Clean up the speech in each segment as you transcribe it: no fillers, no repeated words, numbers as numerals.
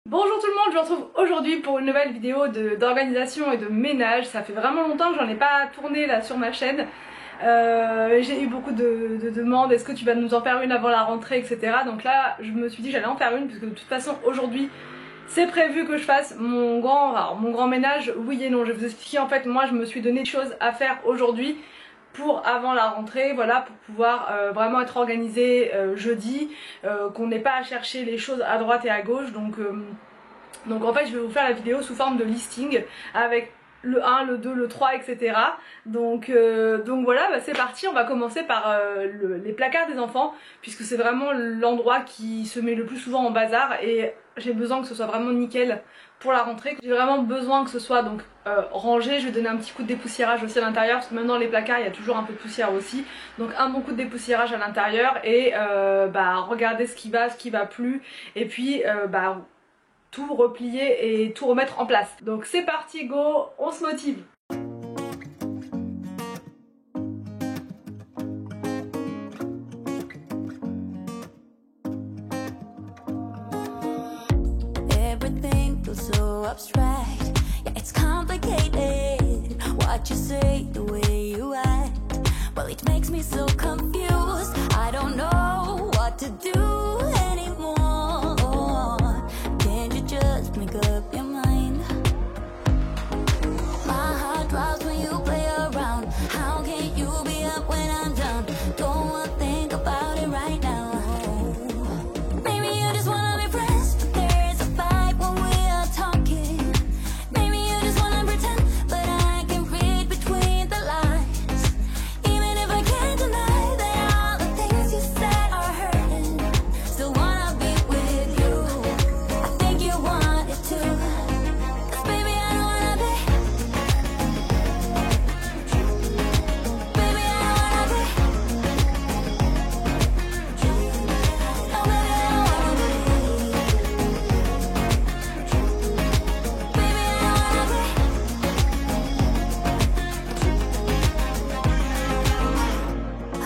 Bonjour tout le monde, je vous retrouve aujourd'hui pour une nouvelle vidéo d'organisation et de ménage. Ça fait vraiment longtemps que j'en ai pas tourné là sur ma chaîne. J'ai eu beaucoup de demandes, est-ce que tu vas nous en faire une avant la rentrée, etc. Donc là je me suis dit que j'allais en faire une puisque de toute façon aujourd'hui c'est prévu que je fasse mon grand ménage. Oui et non, je vais vous expliquer. En fait moi je me suis donné des choses à faire aujourd'hui pour avant la rentrée, voilà, pour pouvoir vraiment être organisée jeudi, qu'on n'ait pas à chercher les choses à droite et à gauche. Donc en fait je vais vous faire la vidéo sous forme de listing avec le 1, le 2, le 3, etc. Donc voilà, bah c'est parti. On va commencer par les placards des enfants, puisque c'est vraiment l'endroit qui se met le plus souvent en bazar et j'ai besoin que ce soit vraiment nickel pour la rentrée. J'ai vraiment besoin que ce soit donc rangé. Je vais donner un petit coup de dépoussiérage aussi à l'intérieur, parce que même dans les placards il y a toujours un peu de poussière aussi. Donc un bon coup de dépoussiérage à l'intérieur et regarder ce qui va plus, et puis tout replier et tout remettre en place. Donc c'est parti, go, on se motive. Everything feels so abstract. Yeah, it's complicated. What you say, the way you act. Well, it makes me so confused. I don't know what to do anymore. Can't you just make up your mind? My heart drops when you play around. How can you be up when I'm down? Don't wanna think about it right now. Maybe you just wanna be friends, but there's a fight when we are talking. Maybe you just wanna pretend, but I can read between the lines. Even if I can't deny that all the things you said are hurting, still wanna be with you. I think you want it too. 'Cause baby I don't wanna be. Baby I don't wanna be. No baby I don't wanna be. Baby I don't wanna be.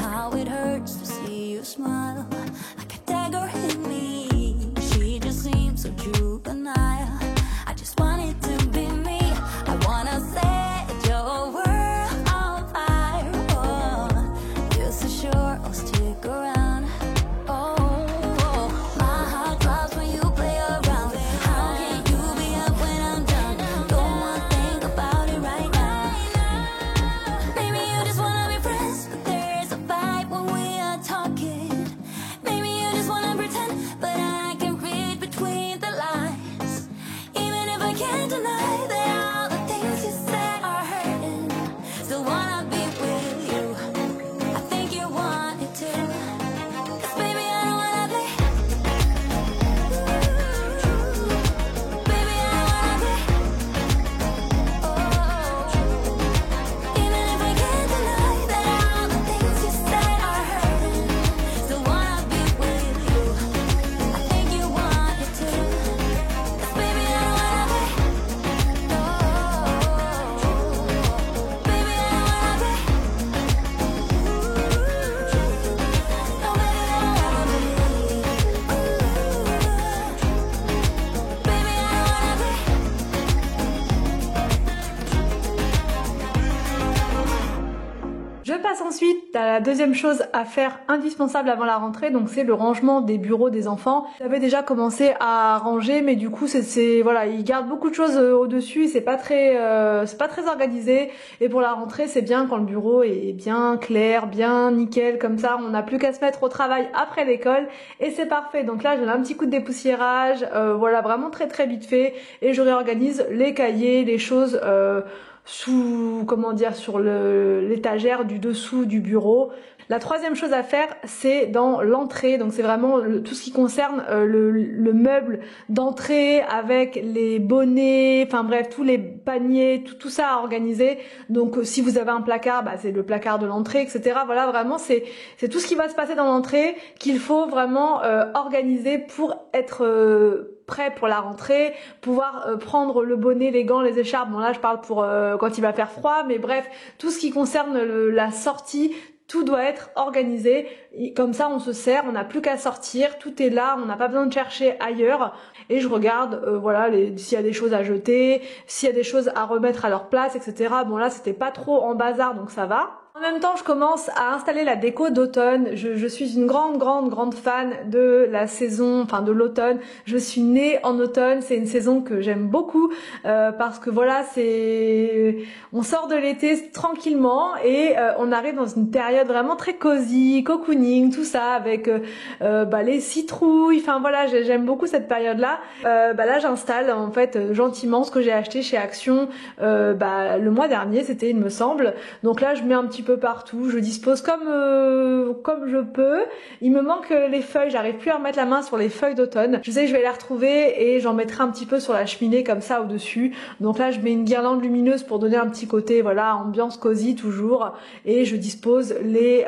How it hurts to see you smile, like a dagger in me. She just seems so juvenile. I just want it to be me. I wanna set your world on fire. Oh, you're so sure I'll stick around. Oh, my heart drops when you play around. How can you be up when I'm down? Don't wanna think about it right now. Maybe you just wanna be friends, but there's a fight when we are talking. Maybe you just wanna pretend, but I can read between the lines. Even if I can't deny that all the things you said are hurting, still wanna be with you. I think you want it too. 'Cause baby I don't wanna be. Baby I don't wanna be. Oh, even if I can't deny that all the things you said are hurting, still wanna be with you. I think you want it too. 'Cause baby I don't wanna be. No, baby I don't wanna be. No, baby I don't wanna be. Baby I don't wanna be. Je passe ensuite à la deuxième chose à faire indispensable avant la rentrée, donc c'est le rangement des bureaux des enfants. J'avais déjà commencé à ranger, mais du coup voilà, ils gardent beaucoup de choses au-dessus, c'est pas très organisé, et pour la rentrée c'est bien quand le bureau est bien clair, bien nickel, comme ça on n'a plus qu'à se mettre au travail après l'école et c'est parfait. Donc là j'ai un petit coup de dépoussiérage, voilà, vraiment très très vite fait, et je réorganise les cahiers, les choses sur l'étagère du dessous du bureau. La troisième chose à faire, c'est dans l'entrée, donc c'est vraiment tout ce qui concerne le meuble d'entrée avec les bonnets, enfin bref, tous les paniers, tout ça à organiser. Donc si vous avez un placard, c'est le placard de l'entrée, etc. Voilà, vraiment c'est tout ce qui va se passer dans l'entrée qu'il faut vraiment organiser pour être prêt pour la rentrée, pouvoir prendre le bonnet, les gants, les écharpes. Bon là je parle pour quand il va faire froid, mais bref, tout ce qui concerne la sortie, tout doit être organisé, et comme ça on se sert, on n'a plus qu'à sortir, tout est là, on n'a pas besoin de chercher ailleurs. Et je regarde voilà s'il y a des choses à jeter, s'il y a des choses à remettre à leur place, etc. Bon là c'était pas trop en bazar donc ça va. En même temps, je commence à installer la déco d'automne. Je suis une grande fan de la saison, enfin de l'automne. Je suis née en automne. C'est une saison que j'aime beaucoup parce que voilà, on sort de l'été tranquillement et on arrive dans une période vraiment très cosy, cocooning, tout ça avec les citrouilles. Enfin voilà, j'aime beaucoup cette période-là. Là, j'installe en fait gentiment ce que j'ai acheté chez Action le mois dernier, c'était il me semble. Donc là, je mets un petit peu partout, je dispose comme je peux. Il me manque les feuilles, j'arrive plus à remettre la main sur les feuilles d'automne. Je sais que je vais les retrouver et j'en mettrai un petit peu sur la cheminée comme ça au-dessus. Donc là je mets une guirlande lumineuse pour donner un petit côté, voilà, ambiance cosy toujours. Et je dispose les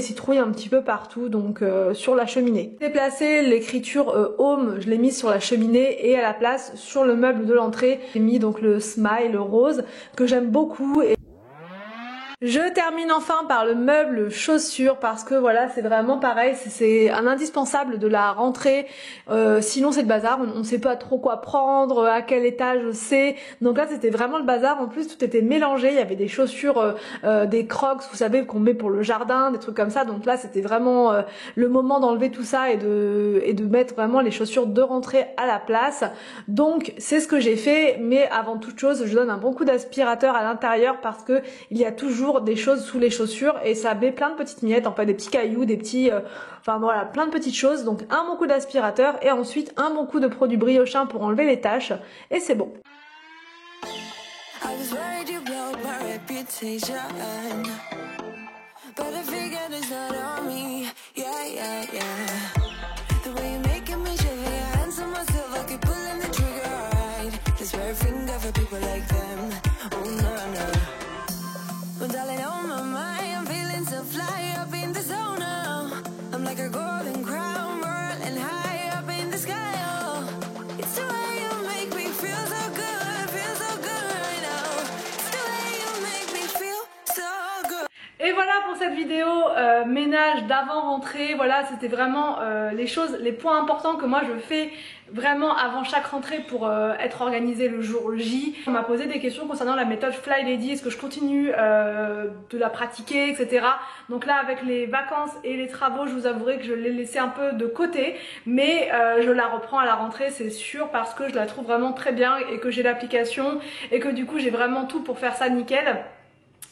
citrouilles un petit peu partout, donc sur la cheminée. J'ai placé l'écriture Home, je l'ai mise sur la cheminée et à la place sur le meuble de l'entrée, j'ai mis donc le smile rose que j'aime beaucoup. Je termine enfin par le meuble chaussures parce que voilà c'est vraiment pareil, c'est un indispensable de la rentrée, sinon c'est le bazar, on sait pas trop quoi prendre, à quel étage c'est, donc là c'était vraiment le bazar, en plus tout était mélangé, il y avait des chaussures, des crocs vous savez qu'on met pour le jardin, des trucs comme ça, donc là c'était vraiment le moment d'enlever tout ça et de mettre vraiment les chaussures de rentrée à la place, donc c'est ce que j'ai fait, mais avant toute chose je donne un bon coup d'aspirateur à l'intérieur parce que il y a toujours des choses sous les chaussures et ça met plein de petites miettes, en fait des petits cailloux, des petits enfin voilà, plein de petites choses. Donc un bon coup d'aspirateur et ensuite un bon coup de produit briochin pour enlever les taches et c'est bon. Et voilà pour cette vidéo ménage d'avant rentrée. Voilà, c'était vraiment les points importants que moi je fais vraiment avant chaque rentrée pour être organisée le jour J. On m'a posé des questions concernant la méthode Fly Lady, est-ce que je continue de la pratiquer, etc. Donc là avec les vacances et les travaux, je vous avouerai que je l'ai laissé un peu de côté, mais je la reprends à la rentrée, c'est sûr, parce que je la trouve vraiment très bien et que j'ai l'application et que du coup j'ai vraiment tout pour faire ça nickel.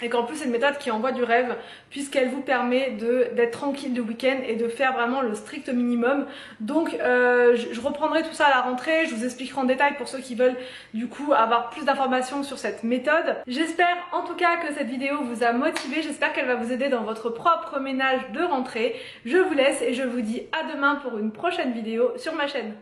Et qu'en plus c'est une méthode qui envoie du rêve puisqu'elle vous permet d'être tranquille le week-end et de faire vraiment le strict minimum. Donc je reprendrai tout ça à la rentrée, je vous expliquerai en détail pour ceux qui veulent du coup avoir plus d'informations sur cette méthode. J'espère en tout cas que cette vidéo vous a motivé, j'espère qu'elle va vous aider dans votre propre ménage de rentrée. Je vous laisse et je vous dis à demain pour une prochaine vidéo sur ma chaîne.